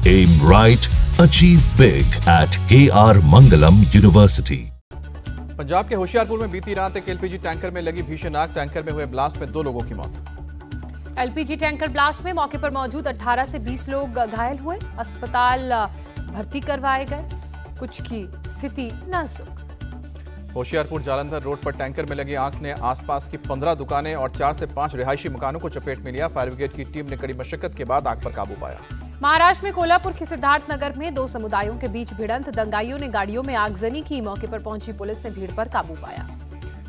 Aim right, achieve big at KR Mangalam University. Punjab के होशियारपुर में बीती रात एक एलपीजी टैंकर में लगी भीषण आग। टैंकर में हुए ब्लास्ट में 2 लोगों की मौत। एलपीजी टैंकर ब्लास्ट में मौके पर मौजूद 18 से 20 लोग घायल हुए, अस्पताल भर्ती करवाए गए, कुछ की स्थिति नाजुक। होशियारपुर जालंधर रोड पर टैंकर में लगी आग ने आसपास की 15 दुकानें और 4 से 5 रिहायशी मकानों को चपेट में लिया। फायर ब्रिगेड की टीम ने कड़ी मशक्कत के बाद आग पर काबू पाया। महाराष्ट्र में कोल्हापुर के सिद्धार्थ नगर में 2 समुदायों के बीच भिड़ंत, दंगाइयों ने गाड़ियों में आगजनी की। मौके पर पहुंची पुलिस ने भीड़ पर काबू पाया।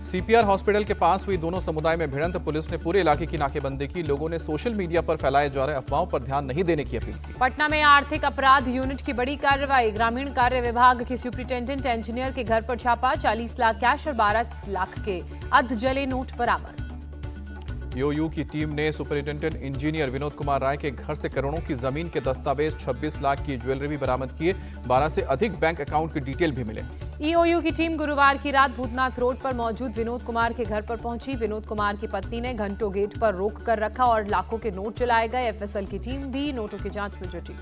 सीपीआर हॉस्पिटल के पास हुई दोनों समुदाय में भिड़ंत, पुलिस ने पूरे इलाके की नाकेबंदी की। लोगों ने सोशल मीडिया पर फैलाए जा रहे अफवाहों पर ध्यान नहीं देने की अपील की। पटना में आर्थिक अपराध यूनिट की बड़ी कार्रवाई। ग्रामीण कार्य विभाग के सुपरिटेंडेंट इंजीनियर के घर पर छापा। 40 लाख कैश और 12 लाख के अर्ध जले नोट बरामद। ईओयू की टीम ने सुपरिटेंडेंट इंजीनियर विनोद कुमार राय के घर से करोड़ों की जमीन के दस्तावेज, 26 लाख की ज्वेलरी भी बरामद किए। 12 से अधिक बैंक अकाउंट की डिटेल भी मिले। ईओयू की टीम गुरुवार की रात भूतनाथ रोड पर मौजूद विनोद कुमार के घर पर पहुंची। विनोद कुमार की पत्नी ने घंटों गेट पर रोक कर रखा और लाखों के नोट चलाए गए। एफएसएल की टीम भी नोटों की जांच में जुटी।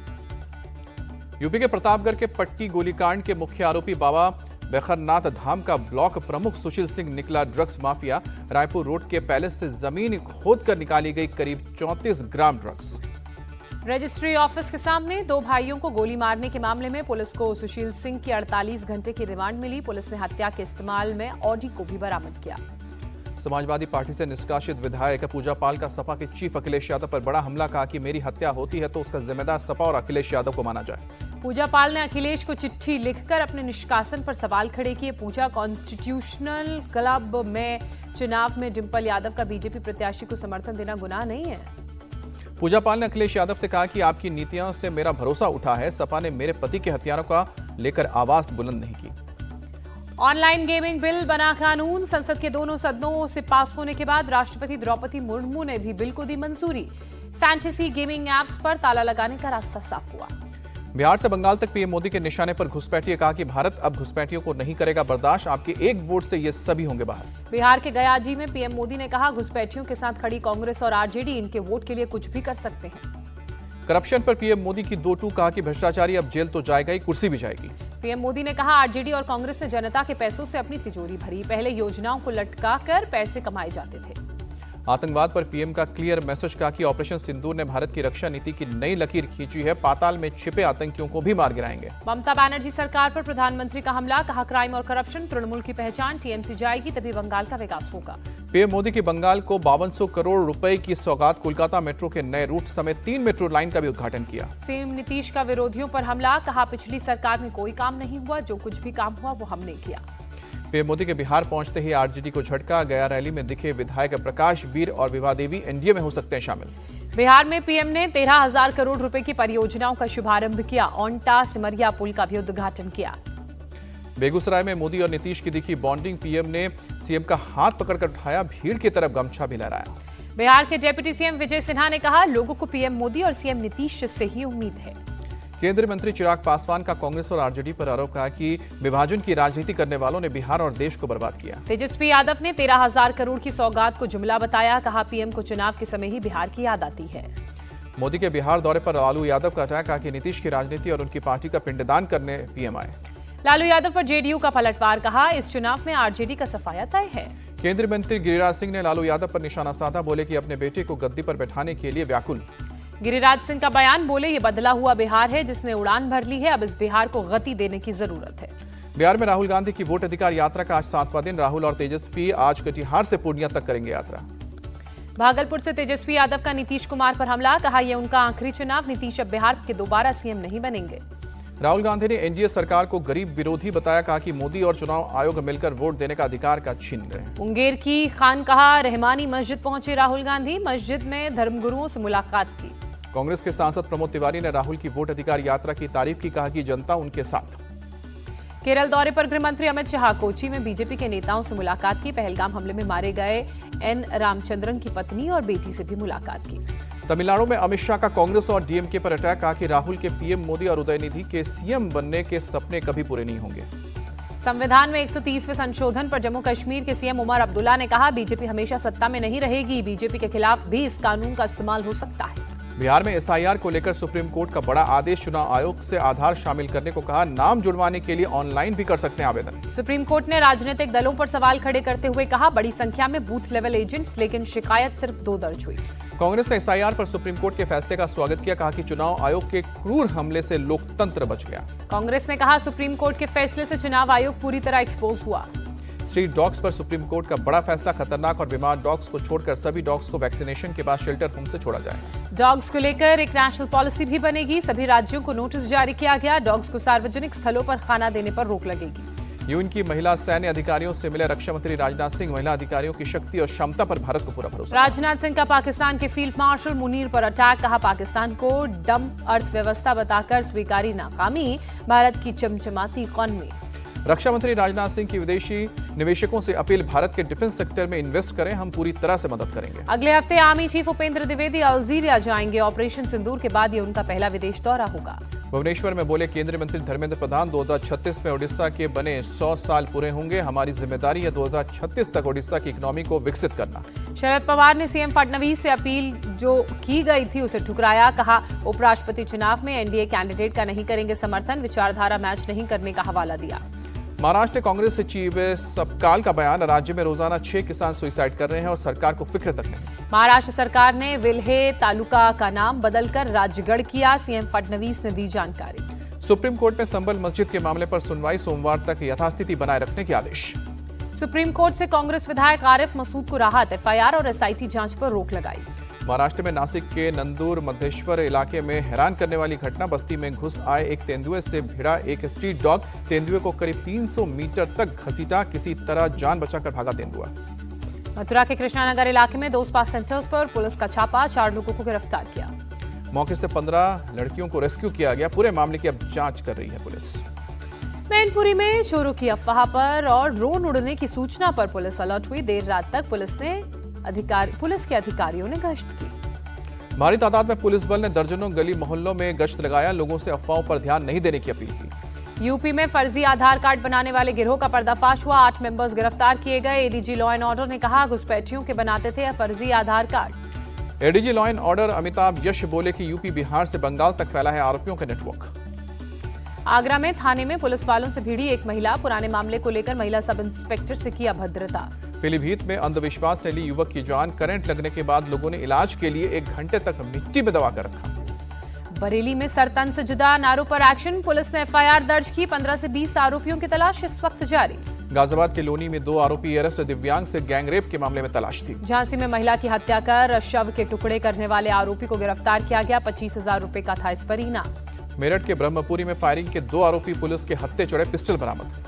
यूपी के प्रतापगढ़ के पट्टी गोलीकांड के मुख्य आरोपी बाबा बेखरनाथ धाम का ब्लॉक प्रमुख सुशील सिंह निकला ड्रग्स माफिया। रायपुर रोड के पैलेस से जमीन खोदकर निकाली गई करीब 34 ग्राम ड्रग्स। रजिस्ट्री ऑफिस के सामने 2 भाइयों को गोली मारने के मामले में पुलिस को सुशील सिंह की 48 घंटे की रिमांड मिली। पुलिस ने हत्या के इस्तेमाल में ऑडी को भी बरामद किया। समाजवादी पार्टी से निष्कासित विधायक पूजा पाल का सपा के चीफ अखिलेश यादव पर बड़ा हमला। कहा कि मेरी हत्या होती है तो उसका जिम्मेदार सपा और अखिलेश यादव को माना जाए। पूजा पाल ने अखिलेश को चिट्ठी लिखकर अपने निष्कासन पर सवाल खड़े किए। पूजा कॉन्स्टिट्यूशनल क्लब में चुनाव में डिंपल यादव का बीजेपी प्रत्याशी को समर्थन देना गुनाह नहीं है। पूजा पाल ने अखिलेश यादव से कहा कि आपकी नीतियों से मेरा भरोसा उठा है। सपा ने मेरे पति के हथियारों का लेकर आवाज बुलंद नहीं की। ऑनलाइन गेमिंग बिल बना कानून। संसद के दोनों सदनों से पास होने के बाद राष्ट्रपति द्रौपदी मुर्मू ने भी बिल को दी मंजूरी। फैंटेसी गेमिंग ऐप्स पर ताला लगाने का रास्ता साफ हुआ। बिहार से बंगाल तक पीएम मोदी के निशाने पर घुसपैठिए। कहा कि भारत अब घुसपैठियों को नहीं करेगा बर्दाश्त। आपके एक वोट से ये सभी होंगे बाहर। बिहार के गयाजी में पीएम मोदी ने कहा, घुसपैठियों के साथ खड़ी कांग्रेस और आरजेडी इनके वोट के लिए कुछ भी कर सकते हैं। करप्शन पर पीएम मोदी की 2 टूक। कहा कि भ्रष्टाचारी अब जेल तो जाएगा ही, कुर्सी भी जाएगी। पीएम मोदी ने कहा, आरजेडी और कांग्रेस ने जनता के पैसों से अपनी तिजोरी भरी। पहले योजनाओं को लटकाकर पैसे कमाए जाते थे। आतंकवाद पर पीएम का क्लियर मैसेज। कहा कि ऑपरेशन सिंदूर ने भारत की रक्षा नीति की नई लकीर खींची है। पाताल में छिपे आतंकियों को भी मार गिराएंगे। ममता बनर्जी सरकार पर प्रधानमंत्री का हमला। कहा, क्राइम और करप्शन तृणमूल की पहचान। टीएमसी जाएगी तभी बंगाल का विकास होगा। पीएम मोदी की बंगाल को 5200 करोड़ रुपए की सौगात। कोलकाता मेट्रो के नए रूट समेत 3 मेट्रो लाइन का भी उद्घाटन किया। सीएम नीतीश का विरोधियों पर हमला। कहा, पिछली सरकार में कोई काम नहीं हुआ, जो कुछ भी काम हुआ वो हमने किया। पीएम मोदी के बिहार पहुंचते ही आरजेडी को झटका। गया रैली में दिखे विधायक प्रकाश वीर और विभा देवी एनडीए में हो सकते हैं शामिल। बिहार में पीएम ने 13,000 करोड़ रुपए की परियोजनाओं का शुभारंभ किया। ओंटा सिमरिया पुल का भी उद्घाटन किया। बेगूसराय में मोदी और नीतीश की दिखी बॉन्डिंग। पीएम ने सीएम का हाथ पकड़कर उठाया, भीड़ की तरफ गमछा भी लहराया। बिहार के डिप्टी सीएम विजय सिन्हा ने कहा, लोगों को पीएम मोदी और सीएम नीतीश से ही उम्मीद है। केंद्रीय मंत्री चिराग पासवान का कांग्रेस और आरजेडी पर आरोप। कहा कि विभाजन की राजनीति करने वालों ने बिहार और देश को बर्बाद किया। तेजस्वी यादव ने 13,000 करोड़ की सौगात को जुमला बताया। कहा, पीएम को चुनाव के समय ही बिहार की याद आती है। मोदी के बिहार दौरे पर लालू यादव का अटैक। कहा कि नीतीश की राजनीति और उनकी पार्टी का पिंडदान करने पीएम आए। लालू यादव पर जेडीयू का पलटवार। कहा, इस चुनाव में आरजेडी का सफाया तय है। केंद्रीय मंत्री गिरिराज सिंह ने लालू यादव पर निशाना साधा। बोले कि अपने बेटे को गद्दी पर बैठाने के लिए व्याकुल। गिरिराज सिंह का बयान। बोले, ये बदला हुआ बिहार है जिसने उड़ान भर ली है। अब इस बिहार को गति देने की जरूरत है। बिहार में राहुल गांधी की वोट अधिकार यात्रा का आज 7वां दिन। राहुल और तेजस्वी आज कटिहार से पूर्णिया तक करेंगे यात्रा। भागलपुर से तेजस्वी यादव का नीतीश कुमार पर हमला। कहा, यह उनका आखिरी चुनाव। नीतीश अब बिहार के दोबारा सीएम नहीं बनेंगे। राहुल गांधी ने एनडीए सरकार को गरीब विरोधी बताया। कहा कि मोदी और चुनाव आयोग मिलकर वोट देने का अधिकार का छीन रहे हैं। मुंगेर की खानकाहा रहमानी मस्जिद पहुंचे राहुल गांधी। मस्जिद में धर्मगुरुओं से मुलाकात की। कांग्रेस के सांसद प्रमोद तिवारी ने राहुल की वोट अधिकार यात्रा की तारीफ की। कहा कि जनता उनके साथ। केरल दौरे पर गृह मंत्री अमित शाह कोची में बीजेपी के नेताओं से मुलाकात की। पहलगाम हमले में मारे गए एन रामचंद्रन की पत्नी और बेटी से भी मुलाकात की। तमिलनाडु में अमित शाह का कांग्रेस और डीएमके पर अटैक। कहा कि राहुल के पीएम मोदी और उदयनिधि के सीएम बनने के सपने कभी पूरे नहीं होंगे। संविधान में 130वें संशोधन पर जम्मू कश्मीर के सीएम उमर अब्दुल्ला ने कहा, बीजेपी हमेशा सत्ता में नहीं रहेगी। बीजेपी के खिलाफ भी इस कानून का इस्तेमाल हो सकता है। बिहार में एसआईआर को लेकर सुप्रीम कोर्ट का बड़ा आदेश, चुनाव आयोग से आधार शामिल करने को कहा। नाम जुड़वाने के लिए ऑनलाइन भी कर सकते हैं आवेदन। सुप्रीम कोर्ट ने राजनीतिक दलों पर सवाल खड़े करते हुए कहा, बड़ी संख्या में बूथ लेवल एजेंट्स, लेकिन शिकायत सिर्फ 2 दर्ज हुई। कांग्रेस ने एसआईआर पर सुप्रीम कोर्ट के फैसले का स्वागत किया, कहा कि चुनाव आयोग के क्रूर हमले से लोकतंत्र बच गया। कांग्रेस ने कहा, सुप्रीम कोर्ट के फैसले से चुनाव आयोग पूरी तरह एक्सपोज हुआ। स्ट्रीट डॉग्स पर सुप्रीम कोर्ट का बड़ा फैसला, खतरनाक और बीमार डॉग्स को छोड़कर सभी डॉग्स को वैक्सीनेशन के बाद शेल्टर होम से छोड़ा जाए। डॉग्स को लेकर एक नेशनल पॉलिसी भी बनेगी। सभी राज्यों को नोटिस जारी किया गया। डॉग्स को सार्वजनिक स्थलों पर खाना देने पर रोक लगेगी। यूएन की महिला सैन्य अधिकारियों से मिले रक्षा मंत्री राजनाथ सिंह, महिला अधिकारियों की शक्ति और क्षमता पर भारत को पूरा भरोसा। राजनाथ सिंह का पाकिस्तान के फील्ड मार्शल मुनीर पर अटैक, कहा पाकिस्तान को डम अर्थव्यवस्था बताकर स्वीकारी नाकामी, भारत की चमचमाती इकॉनमी। रक्षा मंत्री राजनाथ सिंह की विदेशी निवेशकों से अपील, भारत के डिफेंस सेक्टर में इन्वेस्ट करें, हम पूरी तरह से मदद करेंगे। अगले हफ्ते army chief Upendra Dwivedi Algeria जाएंगे। ऑपरेशन सिंदूर के बाद ये उनका पहला विदेश दौरा होगा। भुवनेश्वर में बोले केंद्रीय मंत्री धर्मेंद्र प्रधान, 2036 में ओडिशा के बने 100 साल पूरे होंगे। हमारी जिम्मेदारी है 2036 तक ओडिशा की इकोनॉमी को विकसित करना। शरद पवार ने सीएम फडणवीस से अपील जो की गई थी उसे ठुकराया, कहा उपराष्ट्रपति चुनाव में एनडीए कैंडिडेट का नहीं करेंगे समर्थन, विचारधारा मैच नहीं करने का हवाला दिया। महाराष्ट्र कांग्रेस सचिव सबकाल का बयान, राज्य में रोजाना 6 किसान सुसाइड कर रहे हैं और सरकार को फिक्र तक नहीं। महाराष्ट्र सरकार ने विल्हे तालुका का नाम बदलकर राजगढ़ किया, सीएम फडणवीस ने दी जानकारी। सुप्रीम कोर्ट ने संबल मस्जिद के मामले पर सुनवाई सोमवार तक यथास्थिति बनाए रखने के आदेश। सुप्रीम कोर्ट से कांग्रेस विधायक आरिफ मसूद को राहत, एफआईआर और एसआईटी जांच पर रोक लगाई। महाराष्ट्र में नासिक के नंदूर मध्लेश्वर इलाके में हैरान करने वाली घटना, बस्ती में घुस आए एक तेंदुए से भिड़ा एक स्ट्रीट डॉग, तेंदुए को करीब 300 मीटर तक घसीटा, किसी तरह जान बचाकर भागा तेंदुआ। मथुरा के कृष्णानगर इलाके में 2 स्पा सेंटर्स पर पुलिस का छापा, 4 लोगों को गिरफ्तार किया। मौके से 15 लड़कियों को रेस्क्यू किया गया। पूरे मामले की अब जांच कर रही है पुलिस। मैनपुरी में चोरों की अफवाह पर और ड्रोन उड़ने की सूचना पर पुलिस अलर्ट हुई। देर रात तक पुलिस के अधिकारियों ने गश्त की। भारी तादाद में पुलिस बल ने दर्जनों गली मोहल्लों में गश्त लगाया, लोगों से अफवाहों पर ध्यान नहीं देने की अपील की। यूपी में फर्जी आधार कार्ड बनाने वाले गिरोह का पर्दाफाश हुआ, 8 मेंबर्स गिरफ्तार किए गए। एडीजी लॉ एंड ऑर्डर ने कहा, घुसपैठियों के बनाते थे फर्जी Aadhaar card. ADG law and order Amitabh Yash बोले कि यूपी बिहार से बंगाल तक फैला है आरोपियों का नेटवर्क। आगरा में थाने में पुलिस वालों से भिड़ी एक महिला, पुराने मामले को लेकर महिला सब इंस्पेक्टर से की अभद्रता। पीलीभीत में अंधविश्वास ने ली युवक की जान, करंट लगने के बाद लोगों ने इलाज के लिए 1 घंटे तक मिट्टी में दबा कर रखा। बरेली में सर तन से जुदा नारों पर एक्शन, पुलिस ने एफआईआर दर्ज की, 15 से 20 आरोपियों की तलाश इस वक्त जारी। गाजियाबाद के लोनी में 2 आरोपी अरेस्ट, दिव्यांग से गैंगरेप के मामले में तलाश थी। झांसी में महिला की हत्या कर शव के टुकड़े करने वाले आरोपी को गिरफ्तार किया गया, 25,000 रुपए का था इस पर इनाम। मेरठ के ब्रह्मपुरी में फायरिंग के 2 आरोपी, पुलिस के हत्थे चढ़े पिस्टल बरामद।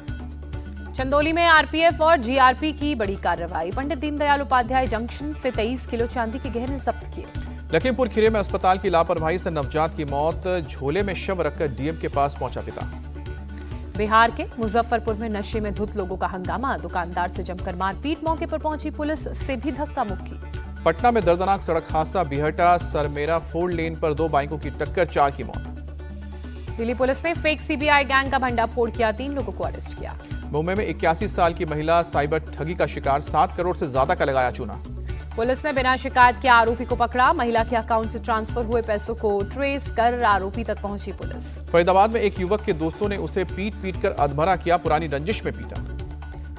चंदौली में आरपीएफ और जीआरपी की बड़ी कार्रवाई, पंडित दीनदयाल उपाध्याय जंक्शन से 23 किलो चांदी के गहने जब्त किए। लखीमपुर खीरी में अस्पताल की लापरवाही से नवजात की मौत, झोले में शव रखकर डीएम के पास पहुंचा पिता। बिहार के मुजफ्फरपुर में नशे में धुत लोगों का हंगामा, दुकानदार से जमकर मारपीट, मौके पर पहुंची पुलिस से भी धक्का मुक्की। पटना में दर्दनाक सड़क हादसा, बिहटा सरमेरा 4 लेन पर 2 बाइकों की टक्कर, 4 की मौत। दिल्ली पुलिस ने फेक सीबीआई गैंग का भंडाफोड़ किया, 3 लोगों को अरेस्ट किया। मुंबई में 81 साल की महिला साइबर ठगी का शिकार, 7 करोड़ से ज्यादा का लगाया चूना। पुलिस ने बिना शिकायत के आरोपी को पकड़ा, महिला के अकाउंट से ट्रांसफर हुए पैसों को ट्रेस कर आरोपी तक पहुंची पुलिस। फरीदाबाद में एक युवक के दोस्तों ने उसे पीट कर अधमरा किया, पुरानी रंजिश में पीटा।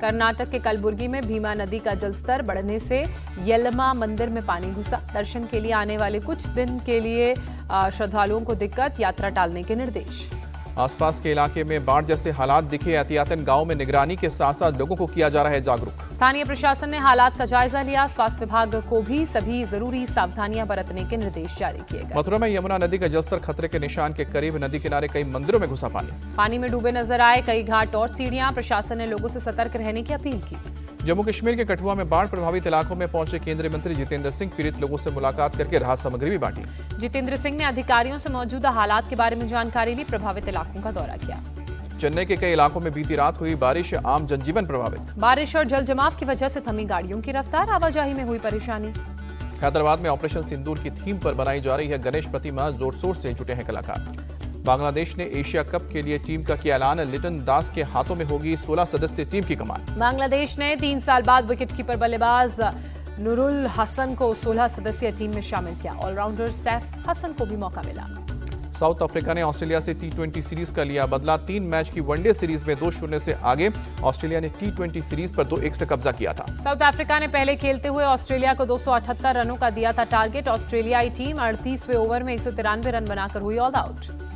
कर्नाटक के कलबुर्गी में भीमा नदी का जलस्तर बढ़ने से यल्लमा मंदिर में पानी घुसा, दर्शन के लिए आने वाले कुछ दिन के लिए श्रद्धालुओं को दिक्कत, यात्रा टालने के निर्देश। आसपास के इलाके में बाढ़ जैसे हालात दिखे, एहतियातन गांव में निगरानी के साथ साथ लोगों को किया जा रहा है जागरूक। स्थानीय प्रशासन ने हालात का जायजा लिया, स्वास्थ्य विभाग को भी सभी जरूरी सावधानियां बरतने के निर्देश जारी किए गए। मथुरा में यमुना नदी का जलस्तर खतरे के निशान के करीब, नदी किनारे कई मंदिरों में घुसा पानी में डूबे नजर आए कई घाट और सीढ़ियां, प्रशासन ने लोगों से सतर्क रहने की अपील की। जम्मू कश्मीर के कठुआ में बाढ़ प्रभावित इलाकों में पहुंचे केंद्रीय मंत्री जितेंद्र सिंह, पीड़ित लोगों से मुलाकात करके राहत सामग्री भी बांटी। जितेंद्र सिंह ने अधिकारियों से मौजूदा हालात के बारे में जानकारी ली, प्रभावित इलाकों का दौरा किया। चेन्नई के कई इलाकों में बीती रात हुई बारिश, आम जनजीवन प्रभावित। बारिश और जल जमाव की वजह से थमी गाड़ियों की रफ्तार, आवाजाही में हुई परेशानी। हैदराबाद में ऑपरेशन सिंदूर की थीम पर बनाई जा रही है गणेश प्रतिमा, जोर शोर से जुटे हैं कलाकार। बांग्लादेश ने एशिया कप के लिए टीम का किया ऐलान, लिटन दास के हाथों में होगी 16 सदस्यीय टीम की कमान। बांग्लादेश ने 3 साल बाद विकेटकीपर बल्लेबाज नूरुल हसन को 16 सदस्यीय टीम में शामिल किया। ऑलराउंडर सैफ हसन को भी मौका मिला। साउथ अफ्रीका ने ऑस्ट्रेलिया से टी20 सीरीज का लिया बदला। 3 मैच की वनडे सीरीज में 2-0 से आगे ऑस्ट्रेलिया ने टी20 सीरीज पर 2-1 से कब्जा किया था। साउथ अफ्रीका ने पहले खेलते हुए ऑस्ट्रेलिया को 278 रनों का दिया था टारगेट। ऑस्ट्रेलियाई टीम 38वें ओवर में 193 रन बनाकर हुई ऑल आउट।